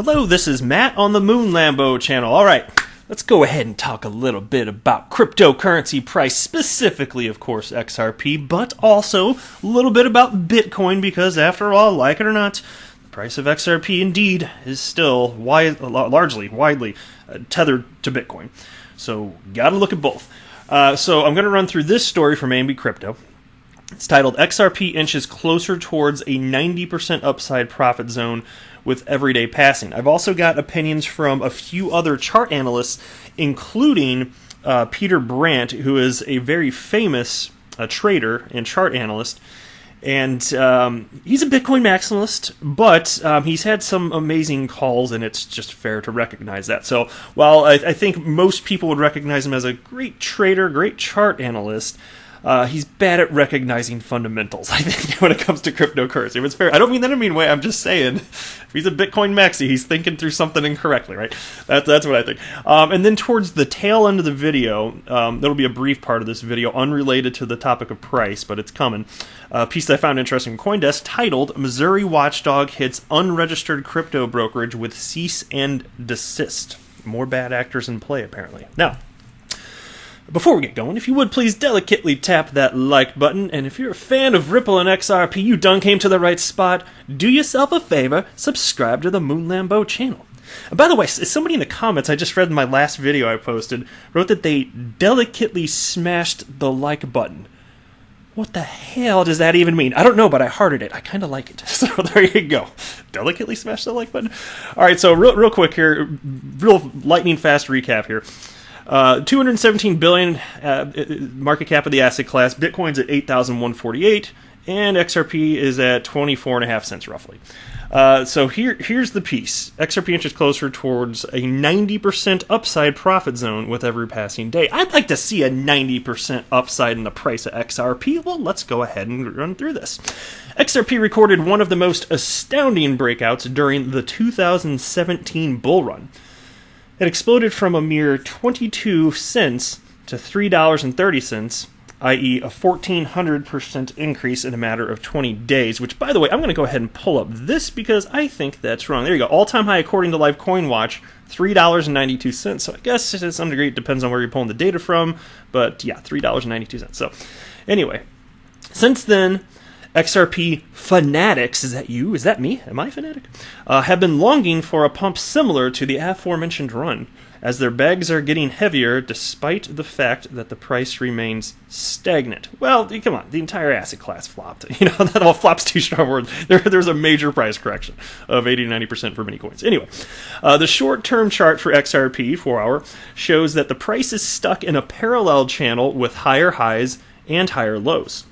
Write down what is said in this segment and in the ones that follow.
Hello, this is Matt on the Moon Lambo channel. All right, let's go ahead and talk a little bit about cryptocurrency price, specifically, of course, XRP, but also a little bit about Bitcoin, because after all, like it or not, the price of XRP indeed is still widely tethered to Bitcoin. So, gotta look at both. So I'm going to run through this story from AMB Crypto. It's titled, XRP Inches Closer Towards a 90% Upside Profit Zone with Every Day Passing. I've also got opinions from a few other chart analysts, including Peter Brandt, who is a very famous trader and chart analyst. And he's a Bitcoin maximalist, but he's had some amazing calls, and it's just fair to recognize that. So while I think most people would recognize him as a great trader, great chart analyst, he's bad at recognizing fundamentals, I think, when it comes to cryptocurrency. If it's fair, I don't mean that in a mean way. I'm just saying, if he's a Bitcoin maxi, he's thinking through something incorrectly, right? That's what I think. And then towards the tail end of the video, there'll be a brief part of this video unrelated to the topic of price, but it's coming. A piece that I found interesting in CoinDesk titled, Missouri Watchdog Hits Unregistered Crypto Brokerage with Cease and Desist. More bad actors in play, apparently. Now, before we get going, if you would please delicately tap that like button, and if you're a fan of Ripple and XRP, you done came to the right spot. Do yourself a favor, subscribe to the Moon Lambo channel. And by the way, somebody in the comments I just read in my last video I posted wrote that they delicately smashed the like button. What the hell does that even mean? I don't know, but I hearted it. I kind of like it. So there you go. Delicately smash the like button. All right, so real quick here, real lightning fast recap here. 217 billion market cap of the asset class. Bitcoin's at 8,148, and XRP is at 24.5 cents roughly. So here's the piece. XRP inches closer towards a 90% upside profit zone with every passing day. I'd like to see a 90% upside in the price of XRP. Well, let's go ahead and run through this. XRP recorded one of the most astounding breakouts during the 2017 bull run. It exploded from a mere 22 cents to $3.30, i.e. a 1,400% increase in a matter of 20 days, which, by the way, I'm going to go ahead and pull up this because I think that's wrong. There you go. All-time high according to Live Coin Watch, $3.92. So I guess to some degree it depends on where you're pulling the data from, but yeah, $3.92. So anyway, since then, XRP fanatics, is that you? Is that me? Am I a fanatic? Have been longing for a pump similar to the aforementioned run, as their bags are getting heavier despite the fact that the price remains stagnant. Well, come on, the entire asset class flopped. You know, that all flop's too strong a word. There's a major price correction of 80-90% for many coins. Anyway, the short-term chart for XRP, 4-hour, shows that the price is stuck in a parallel channel with higher highs and higher lows.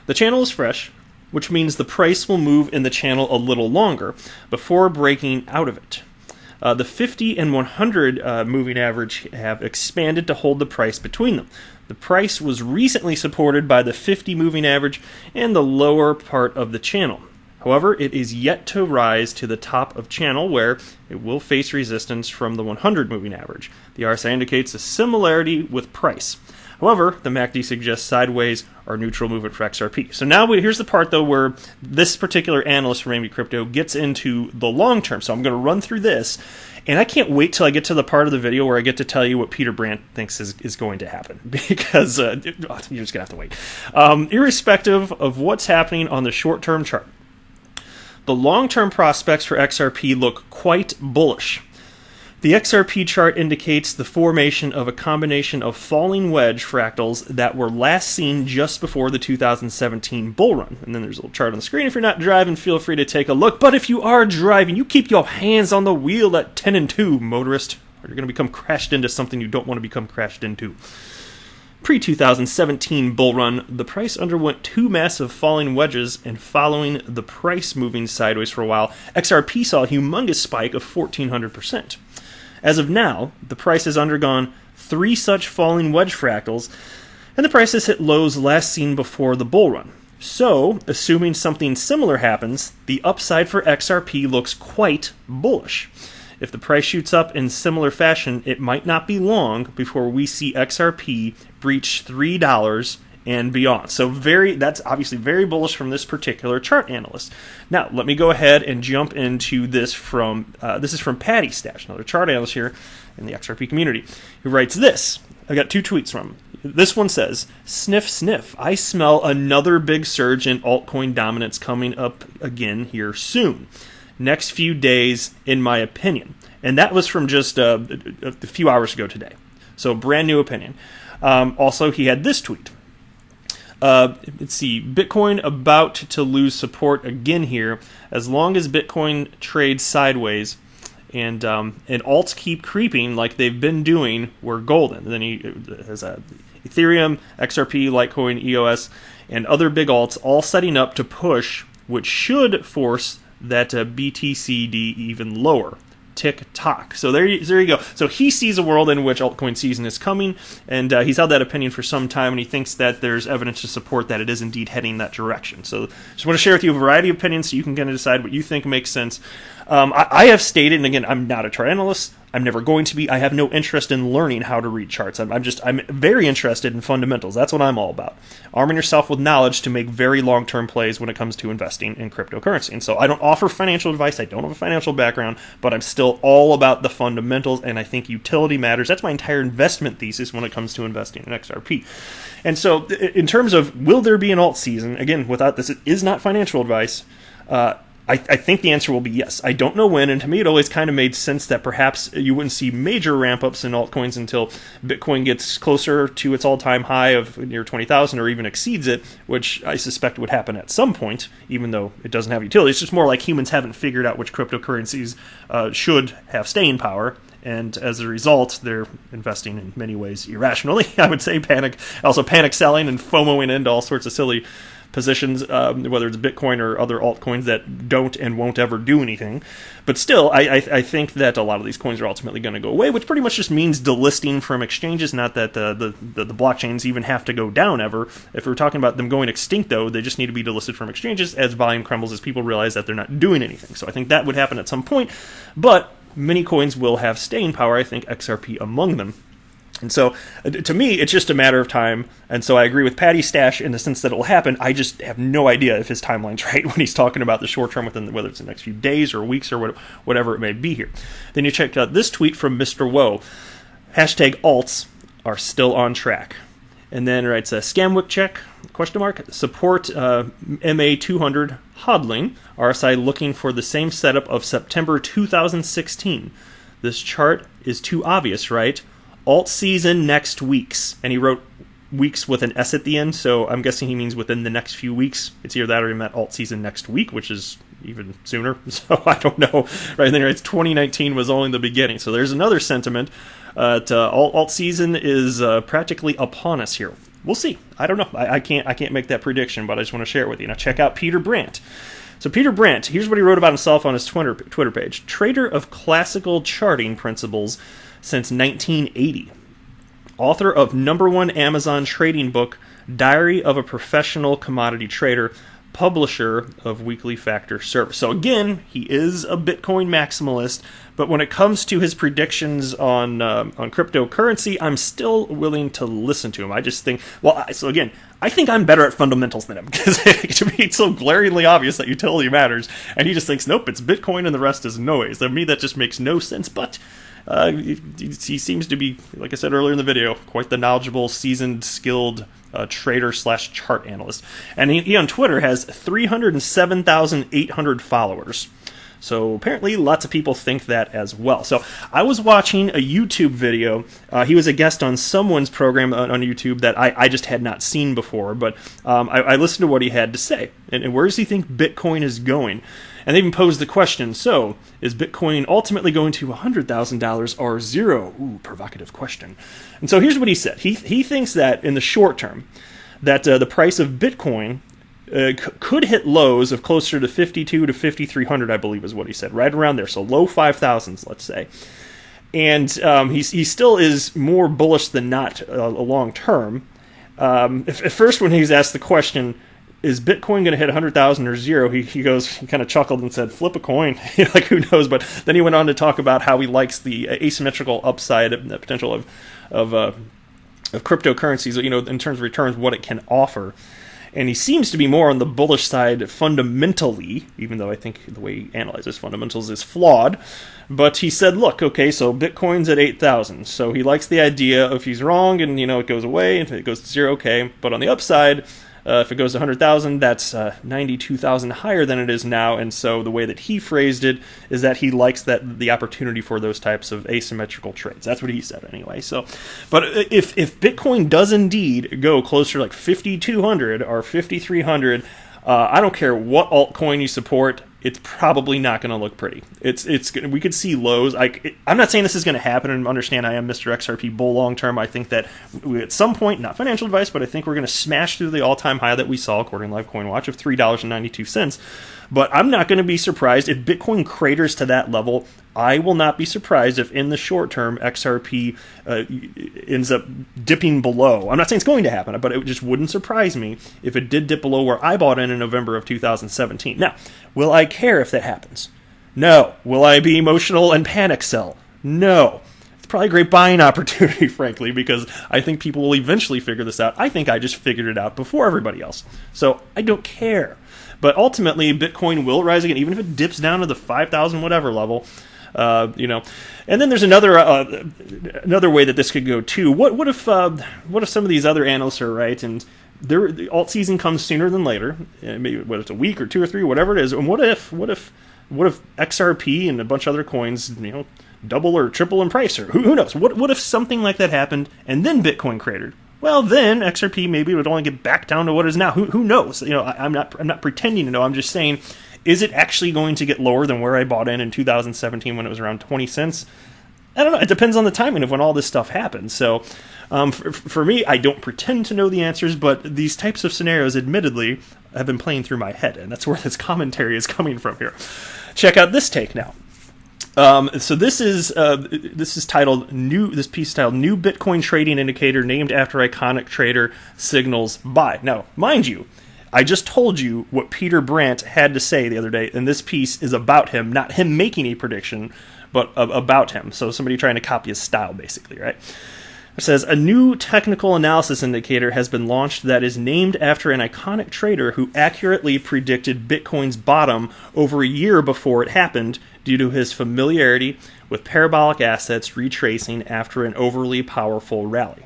The channel is fresh, which means the price will move in the channel a little longer before breaking out of it. The 50 and 100 moving average have expanded to hold the price between them. The price was recently supported by the 50 moving average and the lower part of the channel. However, it is yet to rise to the top of channel, where it will face resistance from the 100 moving average. The RSI indicates a similarity with price. However, the MACD suggests sideways or neutral movement for XRP. So now here's the part, though, where this particular analyst from AMB Crypto gets into the long term. So I'm going to run through this, and I can't wait till I get to the part of the video where I get to tell you what Peter Brandt thinks is going to happen, because you're just going to have to wait. Irrespective of what's happening on the short-term chart, the long-term prospects for XRP look quite bullish. The XRP chart indicates the formation of a combination of falling wedge fractals that were last seen just before the 2017 bull run. And then there's a little chart on the screen. If you're not driving, feel free to take a look. But if you are driving, you keep your hands on the wheel at 10 and 2, motorist, or you're going to become crashed into something you don't want to become crashed into. Pre-2017 bull run, the price underwent two massive falling wedges, and following the price moving sideways for a while, XRP saw a humongous spike of 1,400%. As of now, the price has undergone three such falling wedge fractals, and the price has hit lows last seen before the bull run. So, assuming something similar happens, the upside for XRP looks quite bullish. If the price shoots up in similar fashion, it might not be long before we see XRP breach $3 and beyond. So that's obviously very bullish from this particular chart analyst. Now, let me go ahead and jump into this this is from Patty Stash, another chart analyst here in the XRP community, who writes this. I got 2 tweets from him. This one says, sniff, sniff, I smell another big surge in altcoin dominance coming up again here soon. Next few days, in my opinion. And that was from just a few hours ago today. So brand new opinion. Also, he had this tweet. Let's see, Bitcoin about to lose support again here. As long as Bitcoin trades sideways and alts keep creeping like they've been doing, we're golden. And then he has Ethereum, XRP, Litecoin, EOS, and other big alts all setting up to push, which should force that BTCD even lower. Tick-tock. So there you go. So he sees a world in which altcoin season is coming, and he's held that opinion for some time, and he thinks that there's evidence to support that it is indeed heading that direction. So just want to share with you a variety of opinions so you can kind of decide what you think makes sense. I have stated, and again, I'm not a chart analyst. I'm never going to be. I have no interest in learning how to read charts. I'm very interested in fundamentals. That's what I'm all about. Arming yourself with knowledge to make very long-term plays when it comes to investing in cryptocurrency. And so I don't offer financial advice. I don't have a financial background, but I'm still all about the fundamentals, and I think utility matters. That's my entire investment thesis when it comes to investing in XRP. And so in terms of will there be an alt season, again, without this, it is not financial advice. I think the answer will be yes. I don't know when, and to me it always kind of made sense that perhaps you wouldn't see major ramp-ups in altcoins until Bitcoin gets closer to its all-time high of near 20,000 or even exceeds it, which I suspect would happen at some point, even though it doesn't have utility. It's just more like humans haven't figured out which cryptocurrencies should have staying power, and as a result, they're investing in many ways irrationally, I would say, panic selling and FOMOing into all sorts of silly positions, whether it's Bitcoin or other altcoins that don't and won't ever do anything. But still, I think that a lot of these coins are ultimately going to go away, which pretty much just means delisting from exchanges, not that the blockchains even have to go down ever. If we're talking about them going extinct, though, they just need to be delisted from exchanges as volume crumbles, as people realize that they're not doing anything. So I think that would happen at some point, but many coins will have staying power, I think XRP among them. And so, to me, it's just a matter of time. And so I agree with Patty Stash in the sense that it will happen. I just have no idea if his timeline's right when he's talking about the short term, whether it's the next few days or weeks or whatever it may be here. Then you check out this tweet from Mr. Woe. Hashtag alts are still on track. And then writes a Scamwick check, ? Support MA200 hodling. RSI looking for the same setup of September 2016. This chart is too obvious, right? Alt season next weeks. And he wrote weeks with an S at the end, so I'm guessing he means within the next few weeks. It's either that or he meant alt season next week, which is even sooner. So I don't know. Right then, it's 2019 was only the beginning. So there's another sentiment. Alt season is practically upon us here. We'll see. I don't know. I can't make that prediction, but I just want to share it with you. Now check out Peter Brandt. So Peter Brandt, here's what he wrote about himself on his Twitter page. Trader of classical charting principles since 1980. Author of #1 Amazon trading book, Diary of a Professional Commodity Trader, publisher of Weekly Factor Service. So again, he is a Bitcoin maximalist, but when it comes to his predictions on cryptocurrency, I'm still willing to listen to him. I just think, I think I'm better at fundamentals than him, because to me it's so glaringly obvious that utility matters, and he just thinks, nope, it's Bitcoin and the rest is noise. To me, that just makes no sense, but he seems to be, like I said earlier in the video, quite the knowledgeable, seasoned, skilled trader/chart analyst. And he on Twitter has 307,800 followers. So apparently lots of people think that as well. So I was watching a YouTube video. He was a guest on someone's program on YouTube that I just had not seen before. But I listened to what he had to say. And where does he think Bitcoin is going? And they even posed the question, so is Bitcoin ultimately going to $100,000 or zero? Ooh, provocative question. And so here's what he said. He thinks that in the short term, that the price of Bitcoin could hit lows of closer to 52 to 5,300, I believe is what he said, right around there. So low 5,000s, let's say. And he still is more bullish than not long term. At first, when he was asked the question, is Bitcoin going to hit 100,000 or zero? He kind of chuckled and said, flip a coin. Like, who knows? But then he went on to talk about how he likes the asymmetrical upside, the potential of cryptocurrencies, in terms of returns, what it can offer. And he seems to be more on the bullish side fundamentally, even though I think the way he analyzes fundamentals is flawed. But he said, look, okay, so Bitcoin's at 8,000. So he likes the idea of if he's wrong and, it goes away, and if it goes to zero, okay. But on the upside, if it goes to 100,000, that's 92,000 higher than it is now. And so the way that he phrased it is that he likes the opportunity for those types of asymmetrical trades. That's what he said anyway. So, but if Bitcoin does indeed go closer to like 5,200 or 5,300, I don't care what altcoin you support, it's probably not going to look pretty. We could see lows. I'm not saying this is going to happen, and understand I am Mr. XRP bull long term. I think that at some point, not financial advice, but I think we're going to smash through the all-time high that we saw according to Live Coin Watch of $3.92. But I'm not going to be surprised if Bitcoin craters to that level. I will not be surprised if in the short term XRP ends up dipping below. I'm not saying it's going to happen, but it just wouldn't surprise me if it did dip below where I bought in November of 2017. Now, will I care if that happens? No. Will I be emotional and panic sell? No. It's probably a great buying opportunity, frankly, because I think people will eventually figure this out. I think I just figured it out before everybody else. So I don't care. But ultimately, Bitcoin will rise again, even if it dips down to the 5,000 whatever level. And then there's another way that this could go too. What if some of these other analysts are right and the alt season comes sooner than later? Maybe it's a week or two or three, whatever it is. And what if XRP and a bunch of other coins, double or triple in price? Or who knows? What if something like that happened and then Bitcoin cratered? Well, then XRP maybe would only get back down to what it is now. Who knows? I'm not pretending to know. I'm just saying, is it actually going to get lower than where I bought in 2017 when it was around 20 cents? I don't know. It depends on the timing of when all this stuff happens. So for me, I don't pretend to know the answers, but these types of scenarios, admittedly, have been playing through my head, and that's where this commentary is coming from here. Check out this take now. So this is titled this piece is titled "New Bitcoin Trading Indicator Named After Iconic Trader Signals Buy." Now, mind you, I just told you what Peter Brandt had to say the other day, and this piece is about him, not him making a prediction, but about him. So somebody trying to copy his style, basically, right? It says, a new technical analysis indicator has been launched that is named after an iconic trader who accurately predicted Bitcoin's bottom over a year before it happened due to his familiarity with parabolic assets retracing after an overly powerful rally.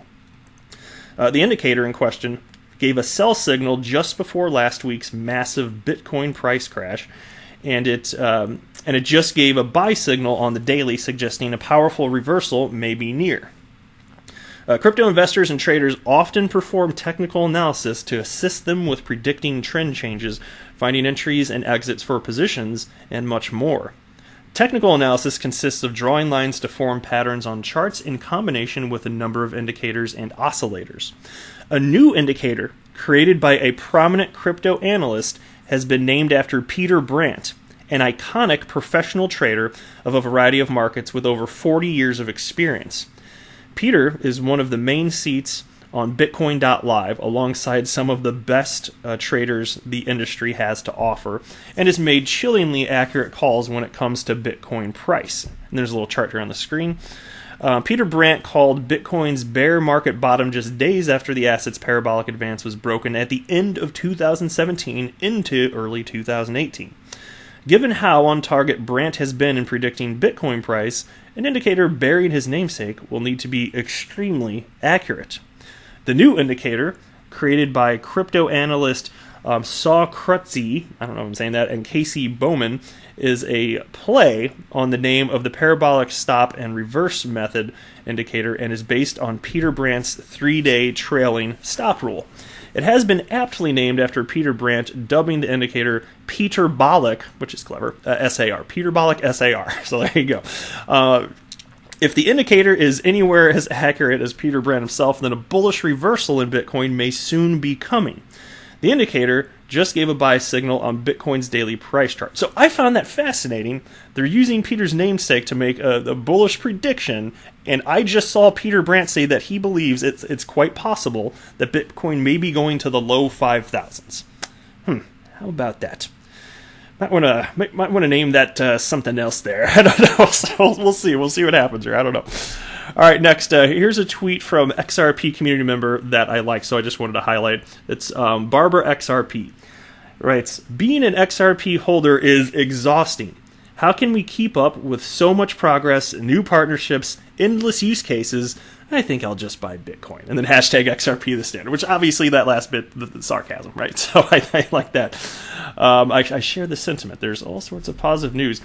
The indicator in question gave a sell signal just before last week's massive Bitcoin price crash, and it just gave a buy signal on the daily, suggesting a powerful reversal may be near. Crypto investors and traders often perform technical analysis to assist them with predicting trend changes, finding entries and exits for positions, and much more. Technical analysis consists of drawing lines to form patterns on charts in combination with a number of indicators and oscillators. A new indicator, created by a prominent crypto analyst, has been named after Peter Brandt, an iconic professional trader of a variety of markets with over 40 years of experience. Peter is one of the main seats on Bitcoin.live alongside some of the best traders the industry has to offer, and has made chillingly accurate calls when it comes to Bitcoin price. And there's a little chart here on the screen. Peter Brandt called Bitcoin's bear market bottom just days after the asset's parabolic advance was broken at the end of 2017 into early 2018. Given how on target Brandt has been in predicting Bitcoin price, an indicator bearing his namesake will need to be extremely accurate. The new indicator, created by crypto analyst Saw Krutzy, I don't know if I'm saying that, and Casey Bowman, is a play on the name of the parabolic stop and reverse method indicator and is based on Peter Brandt's 3-day trailing stop rule. It has been aptly named after Peter Brandt, dubbing the indicator Peterbolic, which is clever, SAR, Peterbolic SAR. So there you go. If the indicator is anywhere as accurate as Peter Brandt himself, then a bullish reversal in Bitcoin may soon be coming. The indicator just gave a buy signal on Bitcoin's daily price chart. So I found that fascinating. They're using Peter's namesake to make a bullish prediction, and I just saw Peter Brandt say that he believes it's quite possible that Bitcoin may be going to the low 5,000s. How about that? Might want to name that something else there. I don't know. So we'll see. We'll see what happens here. I don't know. All right, next, here's a tweet from XRP community member that I like, so I just wanted to highlight. It's Barbara XRP. Writes, being an XRP holder is exhausting. How can we keep up with so much progress, new partnerships, endless use cases? I think I'll just buy Bitcoin. And then hashtag XRP the standard, which obviously that last bit, the sarcasm, right? So I like that. I share the sentiment. There's all sorts of positive news.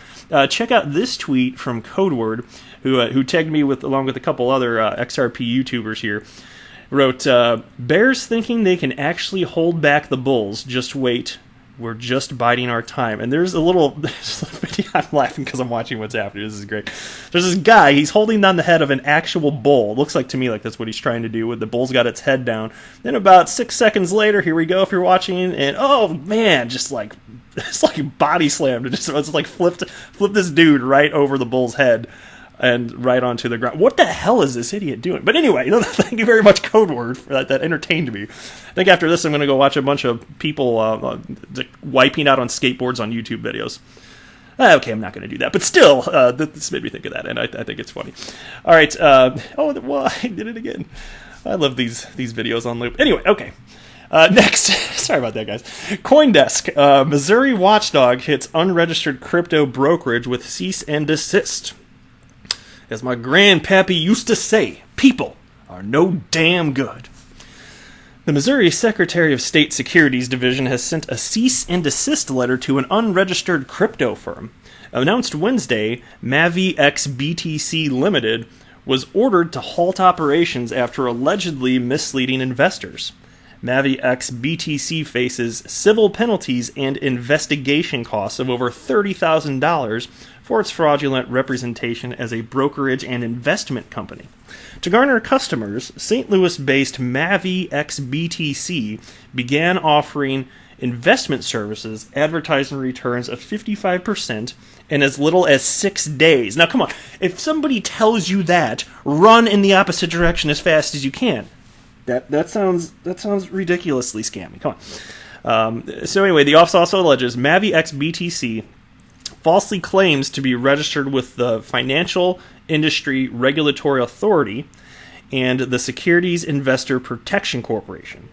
Check out this tweet from Codeword, who tagged me along with a couple other XRP YouTubers here. Wrote, bears thinking they can actually hold back the bulls. Just wait. We're just biding our time. And there's a video. I'm laughing because I'm watching what's happening. This is great. There's this guy. He's holding down the head of an actual bull. It looks like to me like that's what he's trying to do. With the bull's got its head down. Then about 6 seconds later, here we go. If you're watching, and oh man, just like it's like body slammed. It's like flipped this dude right over the bull's head. And right onto the ground. What the hell is this idiot doing? But anyway, thank you very much, Codeword, for that. That entertained me. I think after this, I'm going to go watch a bunch of people wiping out on skateboards on YouTube videos. Okay, I'm not going to do that. But still, this made me think of that, and I think it's funny. All right. Well, I did it again. I love these videos on loop. Anyway, okay. Next, sorry about that, guys. CoinDesk. Missouri watchdog hits unregistered crypto brokerage with cease and desist. As my grandpappy used to say, people are no damn good. The Missouri Secretary of State Securities Division has sent a cease and desist letter to an unregistered crypto firm. Announced Wednesday, MaviXBTC Limited was ordered to halt operations after allegedly misleading investors. MaviXBTC faces civil penalties and investigation costs of over $30,000 for its fraudulent representation as a brokerage and investment company. To garner customers, St. Louis-based MaviXBTC began offering investment services advertising returns of 55% in as little as 6 days. Now, come on. If somebody tells you that, run in the opposite direction as fast as you can. That sounds ridiculously scammy. Come on. So anyway, the office also alleges MaviXBTC falsely claims to be registered with the Financial Industry Regulatory Authority and the Securities Investor Protection Corporation.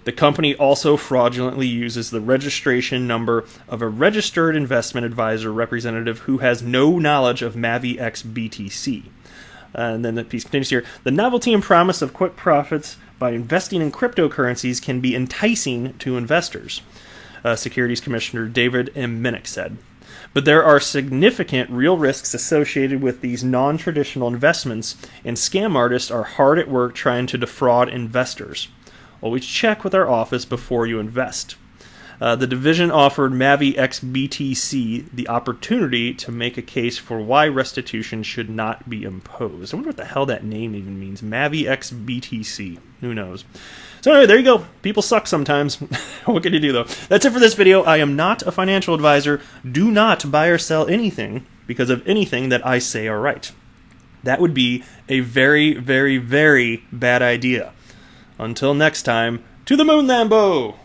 The company also fraudulently uses the registration number of a registered investment advisor representative who has no knowledge of MaviXBTC. And then the piece continues here. The novelty and promise of quick profits by investing in cryptocurrencies can be enticing to investors, Securities Commissioner David M. Minnick said. But there are significant real risks associated with these non-traditional investments, and scam artists are hard at work trying to defraud investors. Always check with our office before you invest. The division offered MaviXBTC the opportunity to make a case for why restitution should not be imposed. I wonder what the hell that name even means. MaviXBTC. Who knows? So anyway, there you go. People suck sometimes. What can you do, though? That's it for this video. I am not a financial advisor. Do not buy or sell anything because of anything that I say or write. That would be a very, very, very bad idea. Until next time, to the moon, Lambo!